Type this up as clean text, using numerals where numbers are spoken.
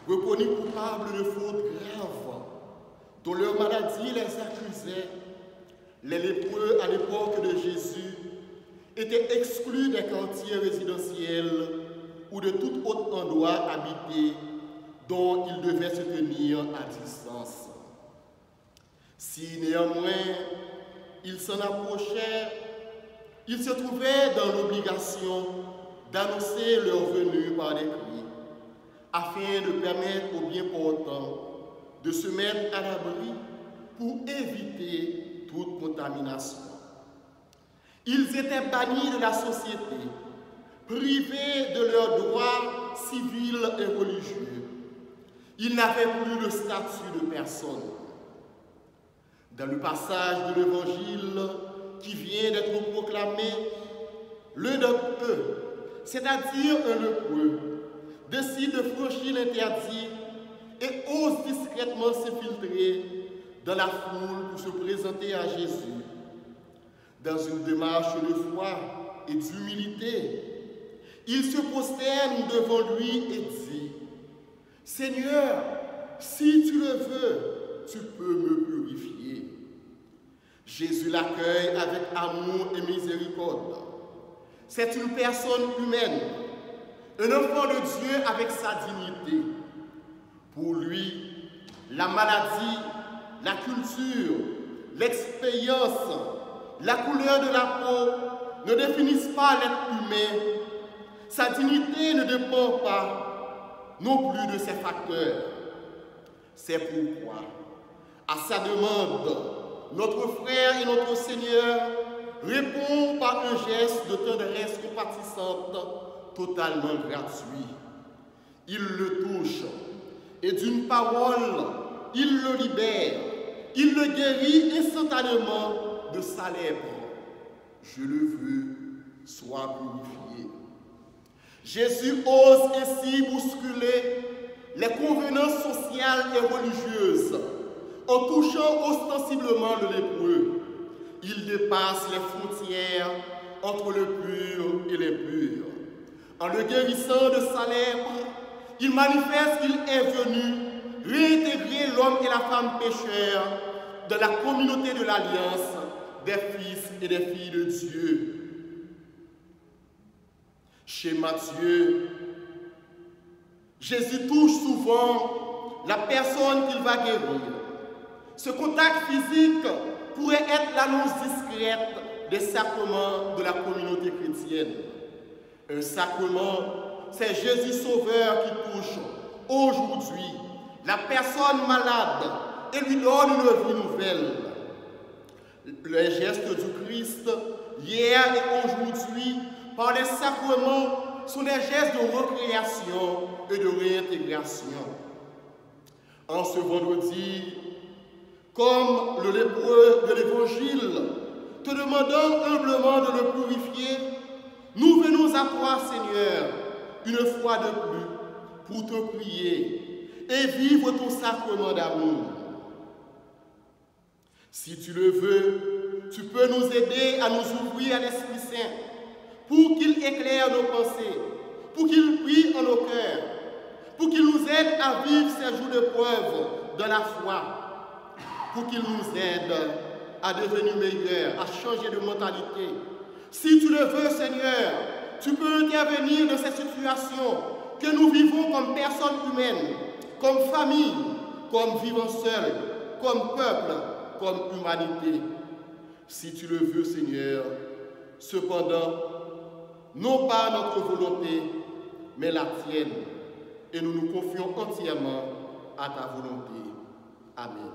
reconnus coupables de fautes graves, dont leur maladie les accusait, les lépreux à l'époque de Jésus étaient exclus des quartiers résidentiels ou de tout autre endroit habité dont ils devaient se tenir à distance. Si néanmoins ils s'en approchaient, ils se trouvaient dans l'obligation d'annoncer leur venue par des cris, afin de permettre aux bien portants de se mettre à l'abri pour éviter toute contamination. Ils étaient bannis de la société, privés de leurs droits civils et religieux. Ils n'avaient plus le statut de personne. Dans le passage de l'Évangile qui vient d'être proclamé, l'un d'entre eux, c'est-à-dire un lépreux, décide de franchir l'interdit et ose discrètement s'infiltrer dans la foule pour se présenter à Jésus. Dans une démarche de foi et d'humilité, il se prosterne devant lui et dit « Seigneur, si tu le veux, tu peux me purifier. » Jésus l'accueille avec amour et miséricorde. C'est une personne humaine, un enfant de Dieu avec sa dignité. Pour lui, la maladie, la culture, l'expérience, la couleur de la peau ne définissent pas l'être humain. Sa dignité ne dépend pas non plus de ces facteurs. C'est pourquoi, à sa demande, notre frère et notre Seigneur répond par un geste de tendresse compatissante totalement gratuit. Il le touche et d'une parole, il le libère, il le guérit instantanément de sa lèpre. Je le veux, sois purifié. Jésus ose ainsi bousculer les convenances sociales et religieuses en touchant ostensiblement le lépreux. Il dépasse les frontières entre le pur et l'impur. En le guérissant de sa lèpre, il manifeste qu'il est venu réintégrer l'homme et la femme pécheurs dans la communauté de l'alliance des fils et des filles de Dieu. Chez Matthieu, Jésus touche souvent la personne qu'il va guérir. Ce contact physique pourrait être l'annonce discrète des sacrements de la communauté chrétienne. Un sacrement, c'est Jésus Sauveur qui touche aujourd'hui la personne malade et lui donne une vie nouvelle. Les gestes du Christ, hier et aujourd'hui, par les sacrements, sont des gestes de recréation et de réintégration. En ce vendredi, comme le lépreux de l'Évangile, te demandant humblement de le purifier, nous venons à toi, Seigneur, une fois de plus, pour te prier et vivre ton sacrement d'amour. Si tu le veux, tu peux nous aider à nous ouvrir à l'Esprit Saint pour qu'il éclaire nos pensées, pour qu'il brille en nos cœurs, pour qu'il nous aide à vivre ces jours de preuve dans la foi, pour qu'il nous aide à devenir meilleurs, à changer de mentalité. Si tu le veux, Seigneur, tu peux intervenir dans cette situation que nous vivons comme personnes humaines, comme famille, comme vivant seul, comme peuple, comme humanité. Si tu le veux, Seigneur, cependant, non pas notre volonté, mais la tienne, et nous nous confions entièrement à ta volonté. Amen.